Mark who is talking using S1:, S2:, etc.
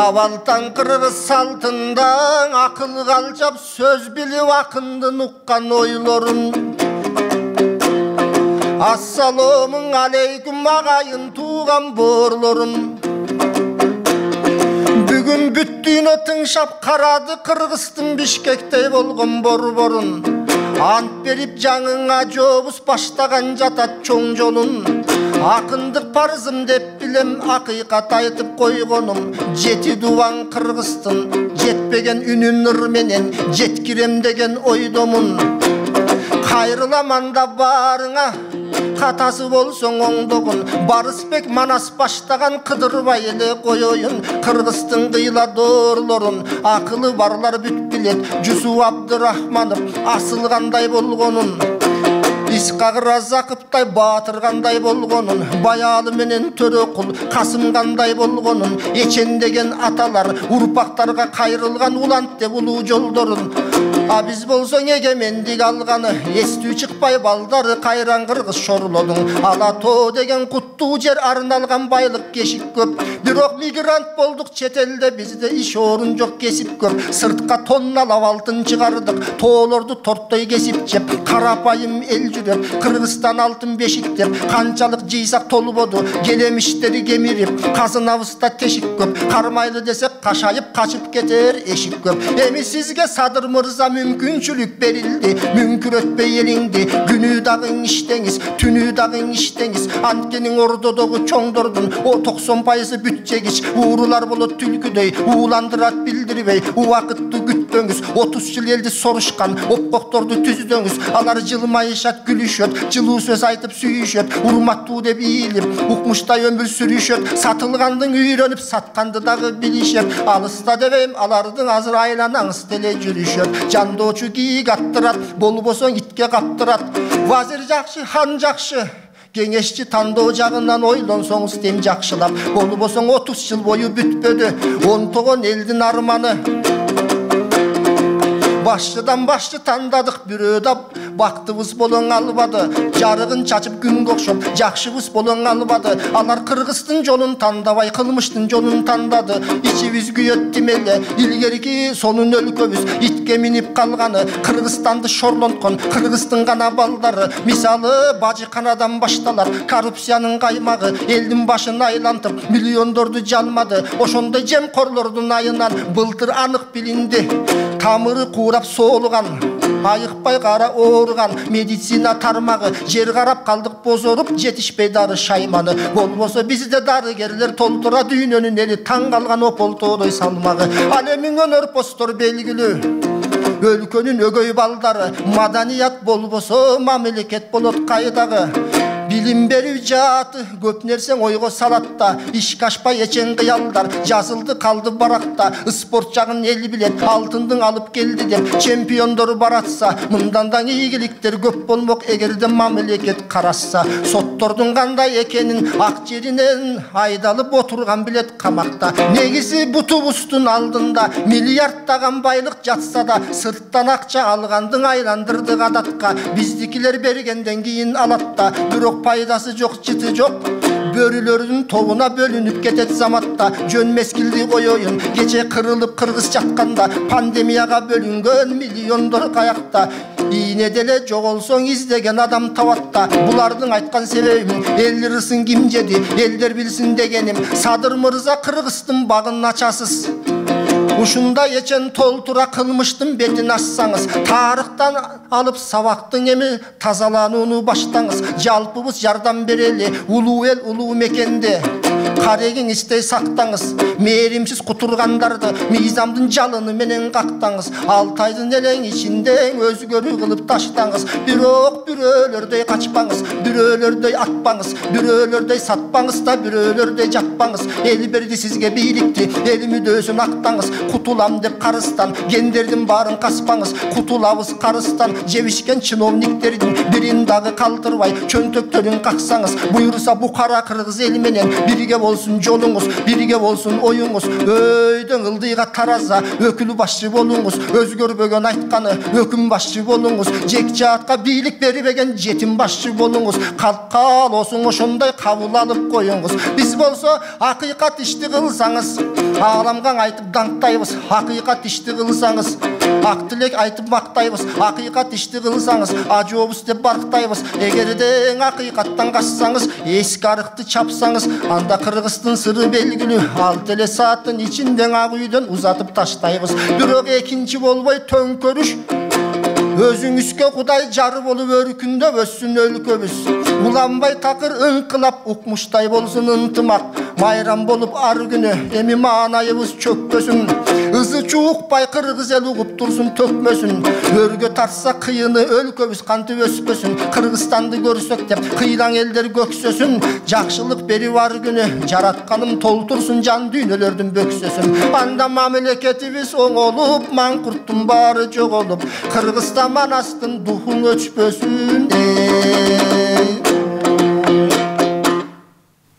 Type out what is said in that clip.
S1: Авалтан кыргыз салтында акыл калчап сөз билип акындын уккан ойлорун. Ассаламун алейкум агайын тууган боорлорум. Бүгүн бүт дүйнө тыңшап карады Кыргыздын Бишкектей болгон борборун. Ант берип жаңыңа жобуз баштаган жатат чоң жолун. Акындык парызым деп билем акыйкат айтып койгонум. Жети дубаң Кыргыздын жетпеген үнүм ныр менен жеткирем деген ойдомун. Кайрыламанда барыңа катасы болсоң оңдогун. Барысбек Манас баштаган кыдырбай эле коёюн. Кыргыздын кыйла доорлорун акылы барлар бүт билет. Жусуп Абдырахманов асылгандай болгонун. Исқақ Разақовтай батыргандай болгонун. Баялы менен Төрөкул Касымгандай болгонун. Эчен деген аталар урпактарга кайрылган улант деп улуу жолдорун. А биз болсоң эгемендик алганы эстүү чыкпай балдары кайран кыргыз шорлодун. Ала тоо деген куттуу жер арналган байлык кешик көп. Бирок мигрант болдук чет элде, бизде иш орун жок, кесип көп. Сыртка тонналап алтын чыгардык, тоолорду торттой кесип жеп. Карапайым эл жүрөт, Кыргызстан алтын бешик деп. Канчалык жыйсак толбоду, келемиштери кемирип. Казынабызда тешик көп, кармайлы десек кашайып качып кетер эшик көп. Эми сизге Садыр мырза мүмкүнчүлүк берилди. Мүңкүрөтпөй элиңди, күнү дагы иштеңиз, түнү дагы иштеңиз. Анткени ордодогу чоңдордун 90% бүт жегич. Уурулар болот түлкүдөй, ууландырат билдирбей. Убакытты күтпөңүз, 30 жыл элди сорушкан опкокторду түздөңүз. Алар жылмайышат, күлүшөт, жылуу сөз айтып сүйүшөт. Урматтуу деп ийилип, укмуштай өмүр сүрүшөт. Сатылгандын үйрөнүп, сатканды дагы билишет. Алыста дебейм, алардын азыр айланаңыз деле жүрүшөт. Жандоочу кийик аттырат, болбосоң итке каптырат. Вазир жакшы, хан жакшы, кеңешчи тандоо жагынан ойлонсоңуз тем жакшылап. Болбосоң 30 жыл бою бүтпөдү онтогон элдин арманы. Башчыдан башчы тандадык, бирөө да бактыбыз болоң албады. Жарыгын чачып күнгө окшоп, жакшыбыз болоң албады. Алар Кыргыздын жолун тандабай, кылмыштын жолун тандады. Ичибиз күйөт тимеле, илгерки сонун өлкөбүз итке минип калганы. Кыргызстанды шорлонткон Кыргыздын гана балдары. Мисалы бажыканадан башталат коррупциянын каймагы. Элдин башын айлантып, миллиондорду жалмады. Ошондой жемкорлордун айынан былтыр анык билинди. Тамыры куурап соолуган, айыкпай кара ооруган медицина тармагы. Жер карап калдык бозоруп, жетишпей дары шайманы. Болбосо бизде дарыгерлер толтура дүйнөнүн эли таң калган ополтоодой салмагы. Ал эми өнөр постор белгилүү. Өлкөнүн өгөй балдары, маданият болбосо мамлекет болот кайдагы. Билим берүү жааты көп нерсең ойго салатта. Ишке ашпай эчен кыялдар жазылды калды баракта. Спорт жагын эл билет, алтындын алып келди деп чемпиондор баратса. Мындан да ийгиликтер көп болмок эгерде мамлекет караса. Соттордун кандай экенин ак жеринен айдалып отурган билет камакта. Негизи бутубуздун алдында миллиарддаган байлык жатса да, сырттан акча алгандың айландырды адатка. Биздикилер бергенден кийин алатта, бирок пайдасы жок, жыты жок. Бөрүлөрдүн тобуна бөлүнүп кетет заматта. Жөн мескилди коёюн, кече кырылып кыргыз жатканда. Пандемияга бөлүнгөн миллиондор каякта. Ийне деле жоголсоң издеген адам табатта. Булардын айткан себебим эл ырысын ким жеди, элдер билсин дегеним. Садыр мырза Кыргыздын багын ачасыз. Ушунда эчен толтура кылмыштын бетин ассаңыз, тарыхтан алып сабактын эми тазаланууну баштаңыз. Жалпыбыз жардам берели, улуу эл улуу мекенде. Карегиң истей сактаңыз, мээримсиз кутургандарды мыйзамдын жалыны менен кактаңыз. Алтайдын элең ичинде өзгөрүү кылып таштаңыз. Бирок бирөөлөрдөй качпаңыз, бирөөлөрдөй атпаңыз, бирөөлөрдөй сатпаңыз да бирөөлөрдөй жатпаңыз. Эл берди сизге бийликти, эл мүдөөсүн актаңыз. Кутулам деп карыстан, гендердин баарын каспаңыз. Кутулабыз карыстан, жебишкен чиновниктердин бирин дагы калтырбай чөнтөктөрүн каксаңыз. Буйруса букара кыргыз эл менен бирге болсун жолуңуз, бирге болсун оюңуз. Өйдөн ылдыйга тараза өкүл башчы болуңуз. Өзгөрбөгөн айтканы өкүм башчы болуңуз. Жек жаатка бийлик бербеген жетим башчы болуңуз. Калкалосуң ошондой кабыл алып коюңуз. Биз болсо акыйкат ишти кылсаңыз, Ağlamgan айтып даңқтайбыз, ақиқат ішті қылсаңыз. Ақ тілек айтып мақтайбыз, ақиқат ішті қылсаңыз. Ажобыз деп барықтайбыз, егерден ақиқаттан қашсаңыз. Ескі арықты чапсаңыз, анда қырғыстың сыры белгілі. Ал теле сааттың içinden ақ үйден ұзатып таштайбыз. Бирок екінші болбай төңкөрүш. Өзүңүзгө Кудай жары болуп өркүндө өссүн өлкөбүз. Уланбай такыр ыңкылап укмуштай болсун ынтымак. Майрам болуп ар күнү эми маанайыбыз чөкпөсүн. Ызы чуукпай кыргыз эл угуп турсун төкмөсүн. Өргө тартса кыйыны өлкөбүз кантип өспөсүн. Кыргызстанды көрсөк деп кыйлаң элдер көксөсүн. Жакшылык берип ар күнү жаратканым толтурсун жан дүйнөлөрдүн бөксөсүн. Анда мамлекетибиз оңолуп, маңкурттун баары жоголуп, Кыргызстан манастын духун өчпөсүн.